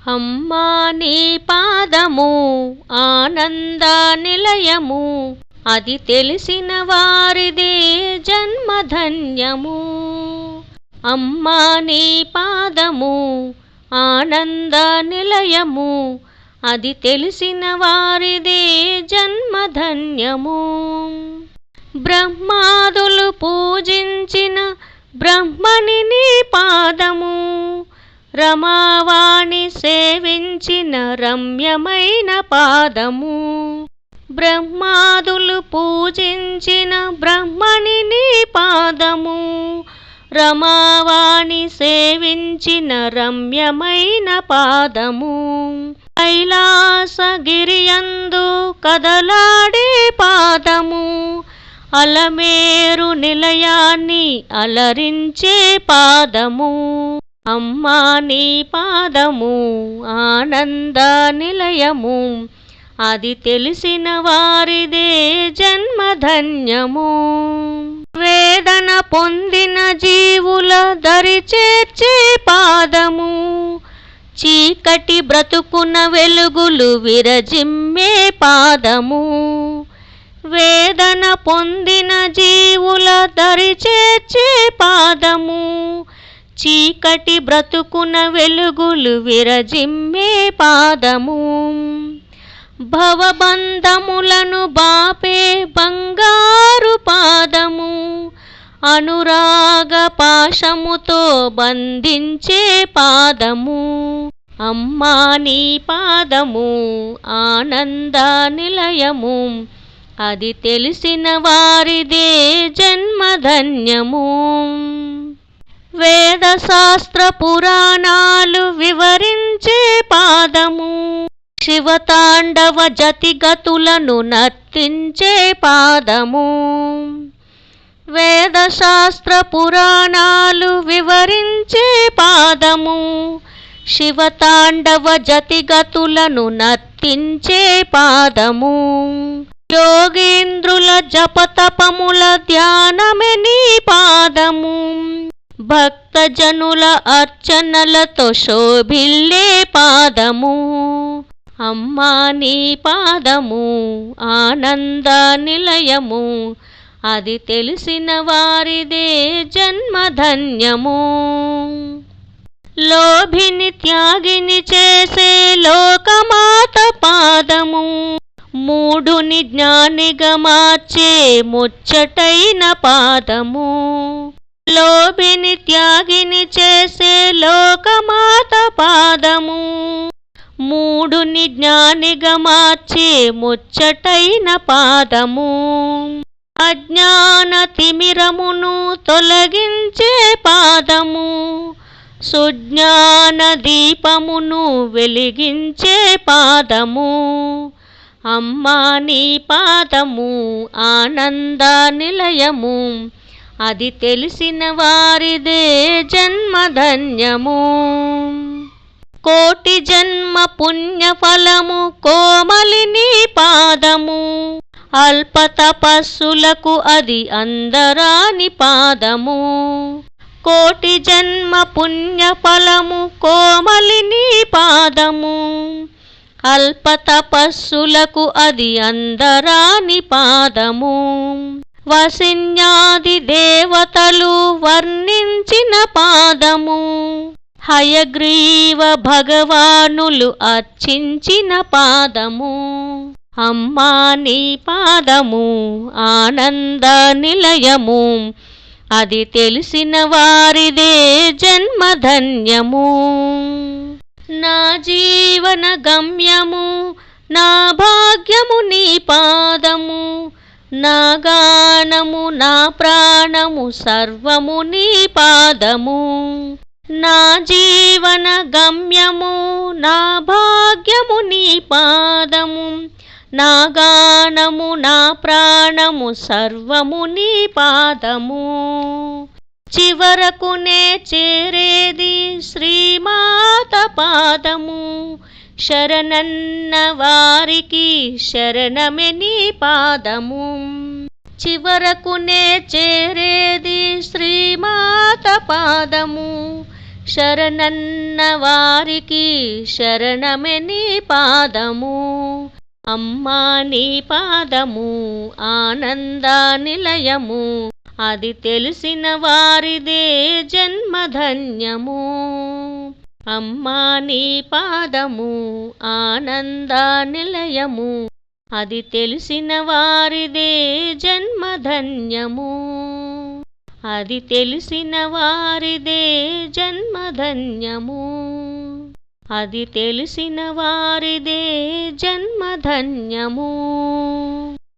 అమ్మా నీ పాదము ఆనంద నిలయము, అది తెలిసిన వారిదే జన్మధన్యము. అమ్మా నీ పాదము ఆనంద నిలయము, అది తెలిసిన వారిదే జన్మధన్యము. బ్రహ్మాదులు పూజించిన బ్రహ్మని నీ పాదము, రమావాణి సేవించిన రమ్యమైన పాదము. బ్రహ్మాదులు పూజించిన బ్రహ్మని నీ పాదము, రమావాణి సేవించిన రమ్యమైన పాదము. కైలాసగిరియందు కదలాడే పాదము, అలమేరు నిలయాన్ని అలరించే పాదము. అమ్మా నీ పాదము ఆనంద నిలయము, అది తెలిసిన వారిదే జన్మధన్యము. వేదన పొందిన జీవుల దరి చేర్చే పాదము, చీకటి బ్రతుకున వెలుగులు విరజిమ్మే పాదము. వేదన పొందిన జీవుల దరి చేర్చే పాదము, చీకటి బ్రతుకున వెలుగులు విరజిమ్మే పాదము. భవబంధములను బాపే బంగారు పాదము, అనురాగ పాశముతో బంధించే పాదము. అమ్మా నీ పాదము ఆనంద నిలయము, అది తెలిసిన వారిదే జన్మధన్యము. వేద శాస్త్ర పురాణాలు వివరించే పాదము, శివతాండవ జతిగతులను నర్తించే పాదము. వేద శాస్త్ర పురాణాలు వివరించే పాదము, శివతాండవ జతిగతులను నర్తించే పాదము. యోగేంద్రుల జపతపముల ధ్యానమే నీ పాదము, భక్తజనుల అర్చనలతో శోభిల్లే పాదము. అమ్మా నీ పాదము ఆనంద నిలయము, అది తెలిసిన వారిదే జన్మధన్యము. లోభిని త్యాగిని చేసే లోకమాత పాదము, మూఢుని జ్ఞానిగా మార్చే ముచ్చటైన పాదము. లోభిని త్యాగిని చేసే లోకమాత పాదము, మూఢుని జ్ఞానిగా మార్చే ముచ్చటైన పాదము. అజ్ఞాన తిమిరమును తొలగించే పాదము, సుజ్ఞాన దీపమును వెలిగించే పాదము. అమ్మా నీ పాదము ఆనంద నిలయము, అది తెలిసిన వారిదే జన్మధన్యము. కోటి జన్మ పుణ్యఫలము కోమలిని పాదము, అల్ప తపస్సులకు అది అందరాని పాదము. కోటి జన్మ పుణ్యఫలము కోమలిని పాదము, అల్ప తపస్సులకు అది అందరాని పాదము. వసిన్యాది దేవతలు వర్ణించిన పాదము, హయగ్రీవ భగవానులు అర్చించిన పాదము. అమ్మా నీ పాదము ఆనంద నిలయము, అది తెలిసిన వారిదే జన్మధన్యము. నా జీవన గమ్యము నా భాగ్యము నీ పాదము, నా గానము నా ప్రాణము సర్వము నీ పాదము. నా జీవన గమ్యము నా భాగ్యము నీ పాదము, నా గానము నా ప్రాణము సర్వము నీ పాదము. చివరకు నే చేరేది శ్రీమాత పాదము, శరణన్న వారికి శరణమే నీ పాదము. చివరకు నే చేరేది శ్రీమాత పాదము, శరణన్న వారికి శరణమే నీ పాదము. అమ్మా నీ పాదము ఆనంద నిలయము, అది తెలిసిన వారిదే జన్మధన్యము. అమ్మా నీ పాదము ఆనంద నిలయము, అది తెలిసిన వారిదే జన్మధన్యము. అది తెలిసిన వారిదే జన్మధన్యము. అది తెలిసిన వారిదే జన్మధన్యము.